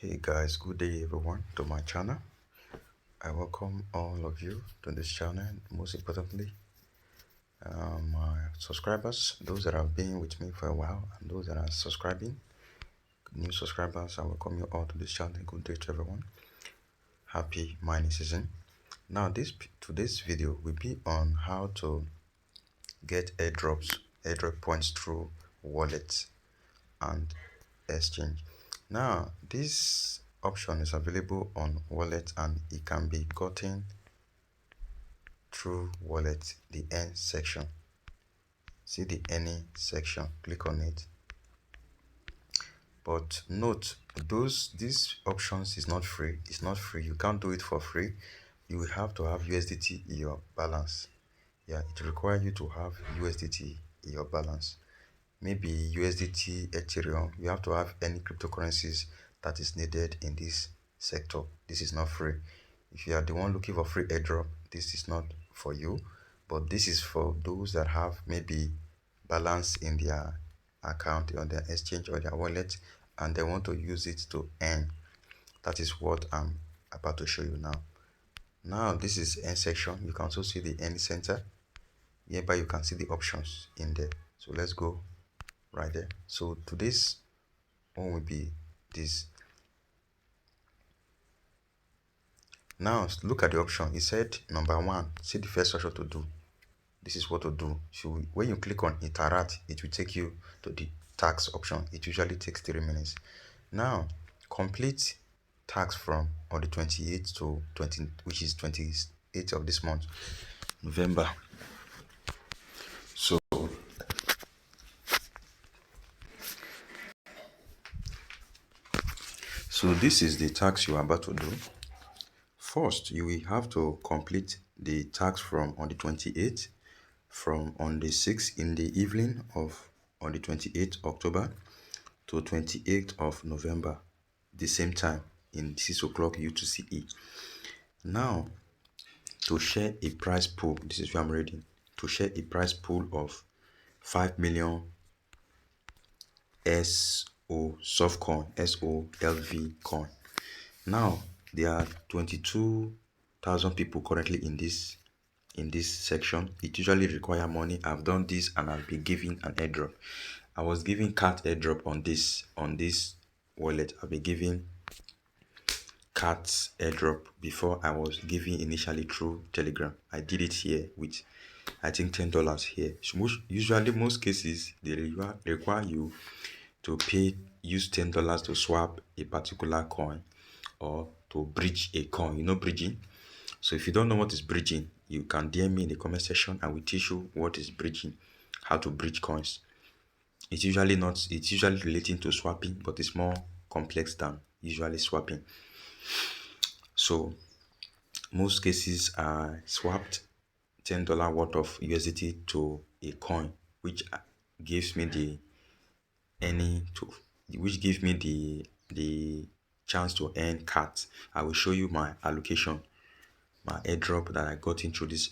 Hey guys, good day everyone to my channel. I welcome all of you to this channel. Most importantly, my subscribers, those that have been with me for a while, and those that are subscribing, new subscribers, I welcome you all to this channel. Good day to everyone. Happy mining season. Now, today's video will be on how to get airdrop points through wallets and exchange. Now, this option is available on wallet and it can be gotten through wallet, the earn section. See the earning section, click on it. But note, these options is not free. It's not free. You can't do it for free. You will have to have USDT in your balance. Yeah, it requires you to have USDT in your balance. Maybe USDT, Ethereum. You have to have any cryptocurrencies that is needed in this sector. This is not free. If you are the one looking for free airdrop, this is not for you, but this is for those that have maybe balance in their account on their exchange or their wallet and they want to use it to earn. That is what I'm about to show you now. Now this is earn section. You can also see the earn center. Hereby you can see the options in there. So let's go right there. So today's one will be this. Now look at the option. It said number one, see the first option to do. This is what to do. So when you click on interact, it will take you to the tax option. It usually takes 3 minutes. Now complete tax from on the 28th to 20, which is 28th of this month, November. So this is the tax you are about to do. First, you will have to complete the tax from on the 28th, from on the 6th in the evening of on the 28th October to 28th of November, the same time in 6 o'clock UTCE. Now, to share a price pool, this is where I'm reading, to share a price pool of 5 million SO soft coin, SOLV coin. Now, there are 22,000 people currently in this section. It usually require money. I've done this and I've been giving an airdrop. I was giving cat airdrop on this wallet. I've been giving cat's airdrop before I was giving initially through Telegram. I did it here with I think $10 here. So usually most cases they require you to use $10 to swap a particular coin or to bridge a coin. You know bridging. So if you don't know what is bridging, you can DM me in the comment section and we teach you what is bridging, how to bridge coins. It's usually relating to swapping, but it's more complex than usually swapping. So most cases are swapped $10 worth of USDT to a coin, which gives me the chance to earn cards. I will show you my allocation, my airdrop that I got into this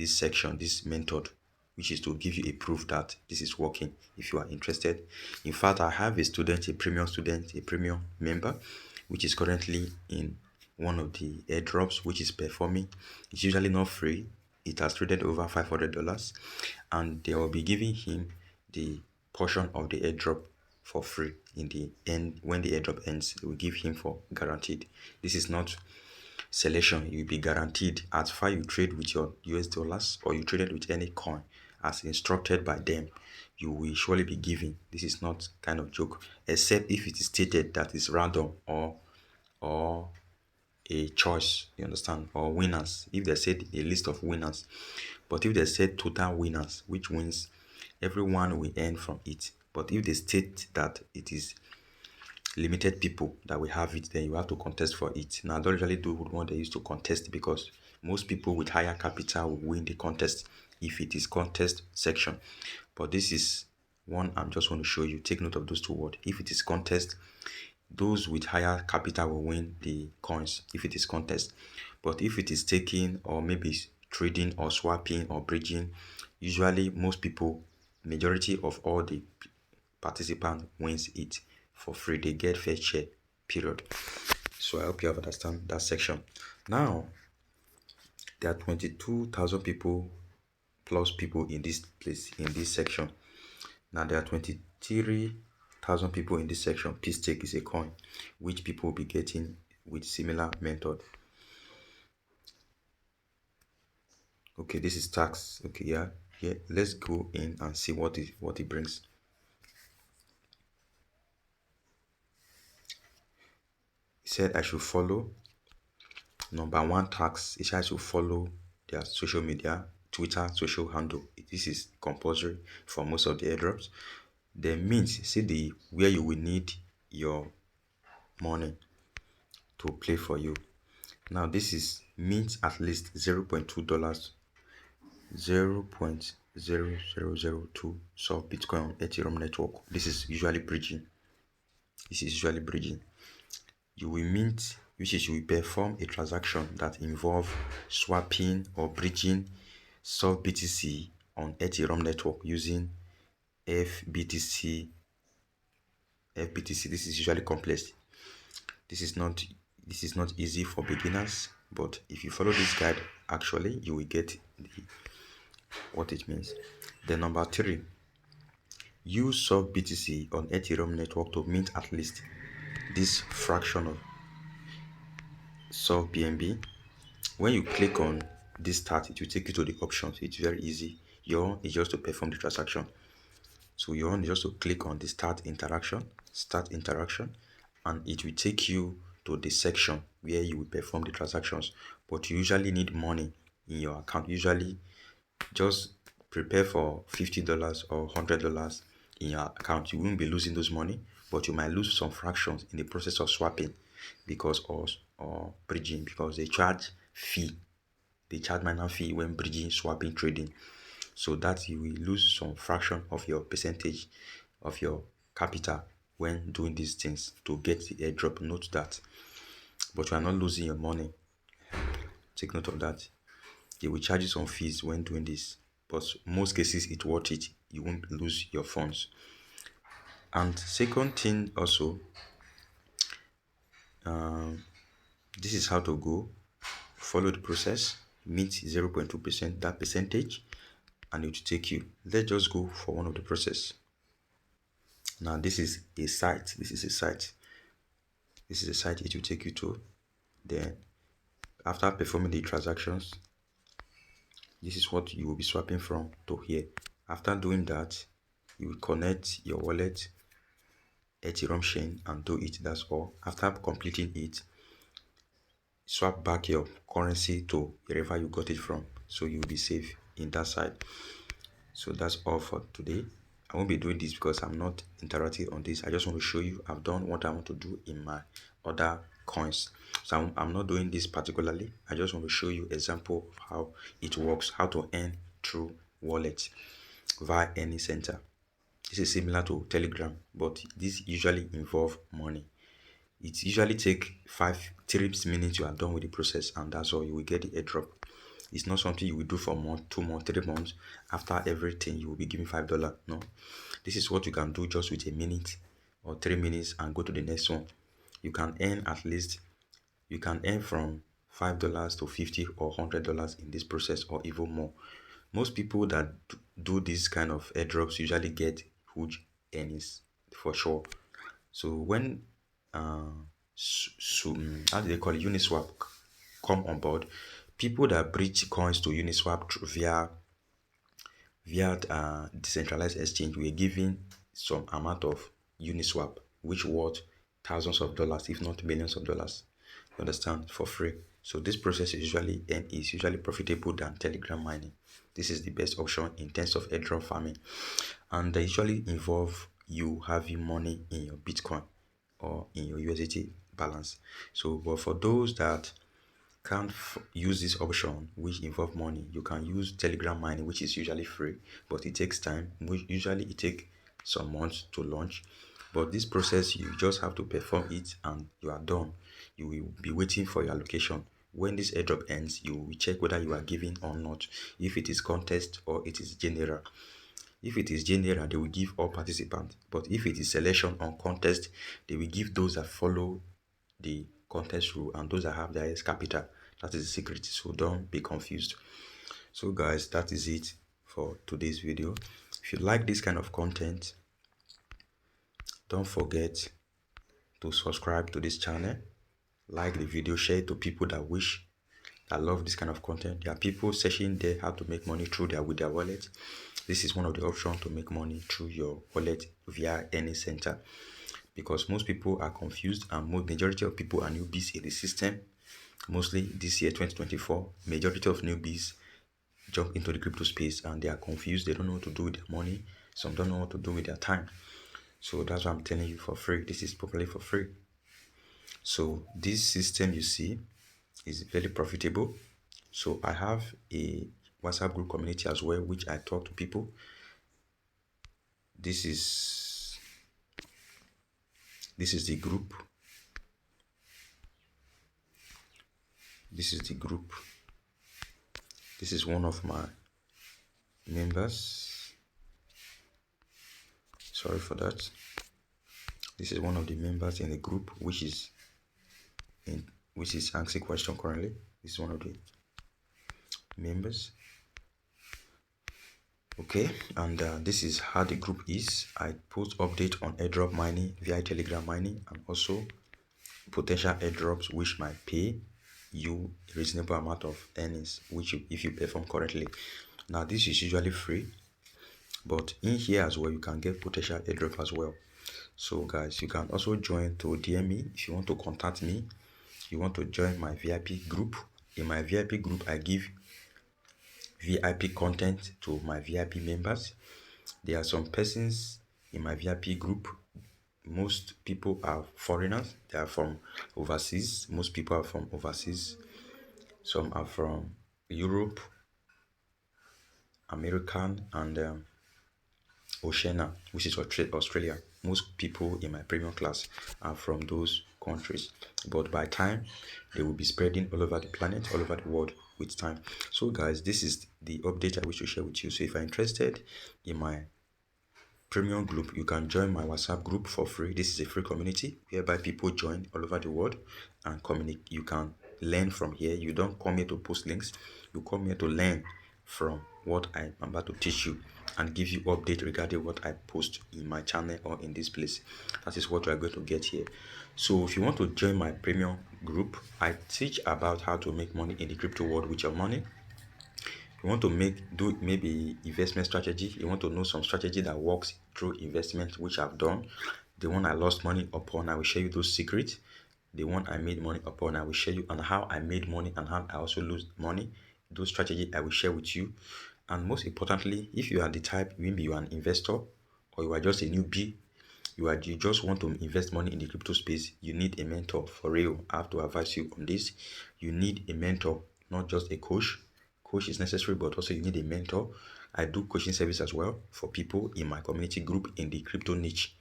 section, this method, which is to give you a proof that this is working if you are interested. In fact, I have a premium member, which is currently in one of the airdrops, which is performing. It's usually not free. It has traded over $500 and they will be giving him the portion of the airdrop for free in the end. When the airdrop ends, they will give him for guaranteed. This is not selection. You'll be guaranteed as far you trade with your US dollars or you traded with any coin as instructed by them, you will surely be given. This is not kind of joke, except if it is stated that it's random or a choice, you understand, or winners. If they said a list of winners, but if they said total winners, which means everyone will earn from it. But if they state that it is limited people that will have it, then you have to contest for it. Now I don't usually do what they used to contest because most people with higher capital will win the contest if it is contest section. But this is one I'm just want to show you. Take note of those two words. If it is contest, those with higher capital will win the coins if it is contest. But if it is taking or maybe trading or swapping or bridging, usually most people, majority of all the participants wins it for free. They get fair share period. So I hope you have understand that section. Now there are 22,000 people plus people in this place, in this section. Now there are 23,000 people in this section. Peace stake is a coin which people will be getting with similar method. Okay, this is tax. Okay, yeah, yeah. Let's go in and see what it brings. He said I should follow number one tax. It has to follow their social media, Twitter social handle. This is compulsory for most of the airdrops. The means, see the where you will need your money to play for you. Now this is means at least $0.2, 0.00002 so Bitcoin on Ethereum network. This is usually bridging. This is usually bridging. You will mint, which is you will perform a transaction that involve swapping or bridging solve BTC on Ethereum network using FBTC. FBTC. This is usually complex. This is not easy for beginners, but if you follow this guide, actually you will get what it means. Then number three, use solve BTC on Ethereum network to mint at least this fraction of solve BNB. When you click on this start, it will take you to the options. It's very easy. Your own is just to perform the transaction. So your own is just to click on the start interaction, and it will take you to the section where you will perform the transactions. But you usually need money in your account. Usually just prepare for $50 or $100 in your account. You won't be losing those money, but you might lose some fractions in the process of swapping because or bridging, because they charge fee. They charge minor fee when bridging, swapping, trading. So that you will lose some fraction of your percentage of your capital when doing these things to get the airdrop. Note that. But you are not losing your money. Take note of that. They will charge you some fees when doing this, but most cases it's worth it. You won't lose your funds. And second thing also, this is how to go. Follow the process, meet 0.2% that percentage, and it will take you. Let's just go for one of the process. Now this is a site. This is a site. This is a site it will take you to. Then after performing the transactions, this is what you will be swapping from to here. After doing that, you will connect your wallet Ethereum chain and do it. That's all. After completing it, swap back your currency to wherever you got it from, so you'll be safe in that side. So that's all for today. I won't be doing this because I'm not interactive on this. I just want to show you I've done what I want to do in my other coins. So I'm not doing this particularly. I just want to show you example of how it works, how to earn through wallet via any center. This is similar to Telegram, but this usually involve money. It usually take 3 minutes. You are done with the process, and that's all. You will get the airdrop. It's not something you will do for a month, 2 months, 3 months. After everything, you will be given $5. No, this is what you can do just with a minute or 3 minutes and go to the next one. You can earn at least, you can earn from $5 to $50 or $100 in this process, or even more. Most people that do this kind of airdrops usually get huge earnings for sure. So when how do they call it, Uniswap come on board, people that bridge coins to Uniswap via decentralized exchange were given some amount of Uniswap, which worth thousands of dollars, if not millions of dollars. You understand, for free. So this process is usually profitable than Telegram mining. This is the best option in terms of airdrop farming, and they usually involve you having money in your Bitcoin or in your USDT balance. So, but for those that can't use this option which involve money, you can use Telegram mining, which is usually free, but it takes time. Usually it takes some months to launch, but this process you just have to perform it and you are done. You will be waiting for your allocation. When this airdrop ends, you will check whether you are given or not, if it is contest or it is general. If it is general, they will give all participants, but if it is selection on contest, they will give those that follow the contest rule, and those that have the highest capital, that is the secret. So don't be confused. So guys, that is it for today's video. If you like this kind of content, don't forget to subscribe to this channel, like the video, share it to people that love this kind of content. There are people searching there how to make money through with their wallet. This is one of the options to make money through your wallet via any center, because most people are confused and majority of people are newbies in the system. Mostly this year 2024, majority of newbies jump into the crypto space and they are confused. They don't know what to do with their money. Some don't know what to do with their time. So that's why I'm telling you for free. This is properly for free. So this system you see is very profitable. So I have a WhatsApp group community as well, which I talk to people. This is the group. This is the group. This is one of my members. Sorry for that. This is one of the members in the group, which is answering question currently. This is one of the members. Okay, and this is how the group is. I post update on airdrop mining via Telegram mining, and also potential airdrops which might pay you a reasonable amount of earnings, which if you perform correctly. Now this is usually free, but in here as well you can get potential airdrop as well. So guys, you can also join to DM me if you want to contact me. You want to join my VIP group. In my VIP group, I give VIP content to my VIP members. There are some persons in my VIP group. Most people are foreigners. They are from overseas. Most people are from overseas. Some are from Europe, American, and Oceania, which is Australia. Most people in my premium class are from those countries, but by time they will be spreading all over the planet, all over the world with time. So guys, this is the update I wish to share with you. So if you're interested in my premium group, you can join my WhatsApp group for free. This is a free community whereby people join all over the world and communicate. You can learn from here. You don't come here to post links, you come here to learn from what I'm about to teach you and give you update regarding what I post in my channel or in this place. That is what we are going to get here. So if you want to join my premium group, I teach about how to make money in the crypto world with your money. You want to do maybe investment strategy. You want to know some strategy that works through investment, which I've done. The one I lost money upon, I will share you those secrets. The one I made money upon, I will share you on how I made money and how I also lose money. Those strategy I will share with you. And most importantly, if you are the type, maybe you are an investor or you are just a newbie, you just want to invest money in the crypto space, you need a mentor for real. I have to advise you on this. You need a mentor, not just a coach. Coach is necessary, but also you need a mentor. I do coaching service as well for people in my community group in the crypto niche,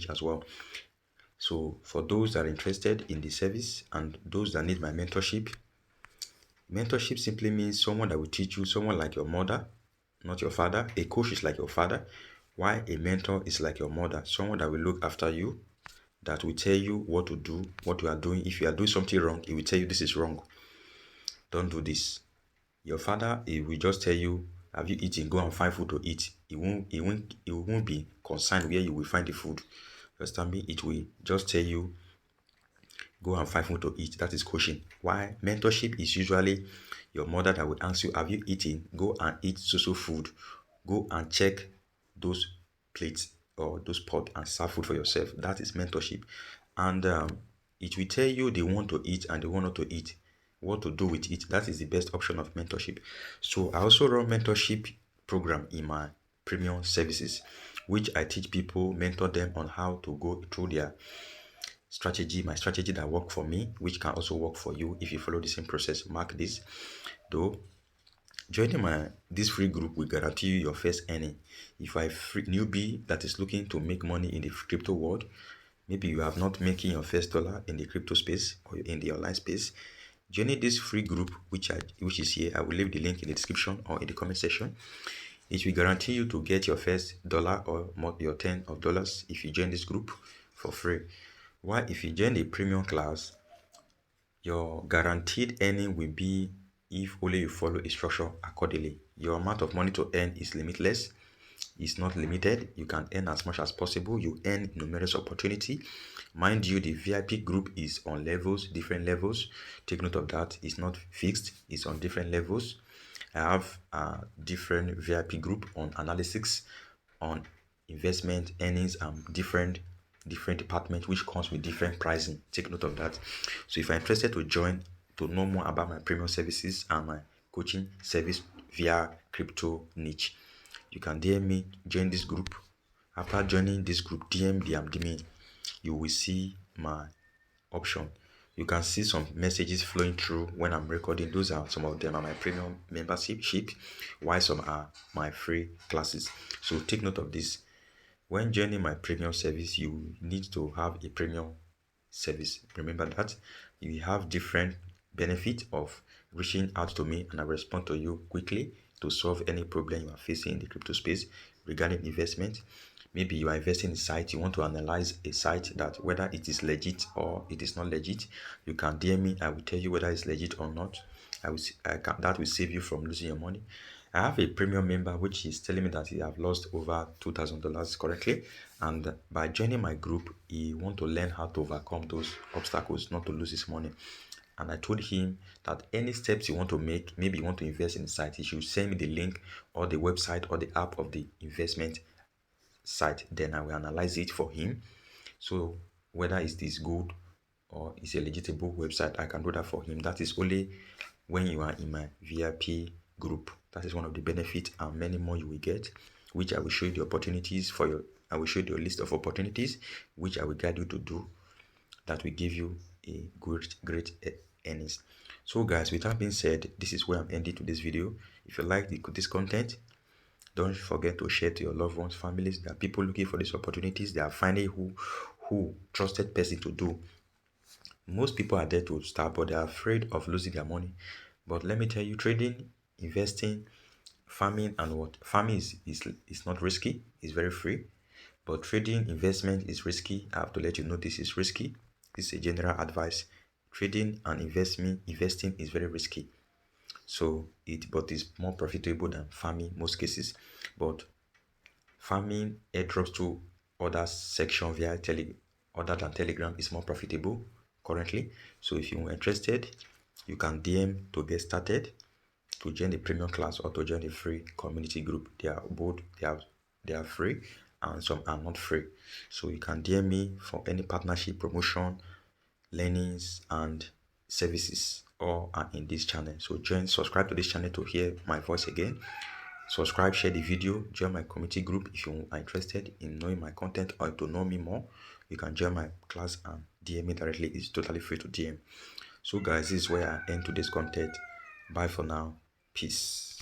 as well. So for those that are interested in the service and those that need my mentorship simply means someone that will teach you, someone like your mother, not your father. A coach is like your father, while a mentor is like your mother, someone that will look after you, that will tell you what to do, what you are doing. If you are doing something wrong, he will tell you this is wrong. Don't do this. Your father, he will just tell you, have you eaten? Go and find food to eat. It won't be concerned where you will find the food. Understand me? It will just tell you, go and find food to eat. That is coaching. Why? Mentorship is usually your mother that will ask you, have you eaten? Go and eat so food. Go and check those plates or those pots and serve food for yourself. That is mentorship. And it will tell you the one to eat and the one not to eat, what to do with it. That is the best option of mentorship. So I also run mentorship program in my premium services, which I teach people, mentor them on how to go through their strategy, my strategy that work for me, which can also work for you if you follow the same process. Mark this. Though joining this free group will guarantee you your first earning. If I free newbie that is looking to make money in the crypto world, maybe you have not making your first dollar in the crypto space or in the online space, joining this free group, which is here, I will leave the link in the description or in the comment section. It will guarantee you to get your first dollar or more, your $10 if you join this group for free. Why, if you join a premium class, your guaranteed earning will be if only you follow a structure accordingly. Your amount of money to earn is limitless. It's not limited. You can earn as much as possible. You earn numerous opportunity. Mind you, the VIP group is on levels, different levels. Take note of that. It's not fixed. It's on different levels. I have a different VIP group on analytics, on investment, earnings, and different department which comes with different pricing. Take note of that. So if you're interested to join to know more about my premium services and my coaching service via crypto niche, you can DM me, join this group. After joining this group, DM me, you will see my option. You can see some messages flowing through when I'm recording. Those are some of them are my premium membership, while some are my free classes. So take note of this. When joining my premium service, you need to have a premium service. Remember that you have different benefit of reaching out to me and I respond to you quickly to solve any problem you are facing in the crypto space regarding investment. Maybe you are investing in a site, you want to analyze a site that whether it is legit or it is not legit. You can DM me, I will tell you whether it's legit or not. That will save you from losing your money. I have a premium member which is telling me that he have lost over $2,000 currently, and by joining my group, he want to learn how to overcome those obstacles, not to lose his money. And I told him that any steps you want to make, maybe you want to invest in the site, he should send me the link or the website or the app of the investment site. Then I will analyze it for him. So whether is this good or is a legitimate website, I can do that for him. That is only when you are in my VIP group. That is one of the benefits and many more you will get, which I will show you the opportunities for your. I will show you a list of opportunities which I will guide you to do that will give you a great earnings. So guys, with that being said, this is where I'm ending to this video. If you like this content, don't forget to share to your loved ones, families. There are people looking for these opportunities. They are finding who trusted person to do. Most people are there to start, but they are afraid of losing their money. But let me tell you, trading, investing, farming, and what farming is not risky. It's very free. But trading, investment is risky. I have to let you know this is risky. This is a general advice. Trading and investing is very risky. So but it's more profitable than farming most cases. But farming airdrops to other section via other than Telegram is more profitable currently. So if you're interested, you can DM to get started, to join the premium class or to join the free community group. They are both they are free and some are not free. So you can DM me for any partnership, promotion, learnings and services all are in this channel. So subscribe to this channel to hear my voice again. Subscribe, share the video, join my community group if you are interested in knowing my content or to know me more. You can join my class and DM me directly. It's totally free to DM. So guys, this is where I end today's content. Bye for now. Peace.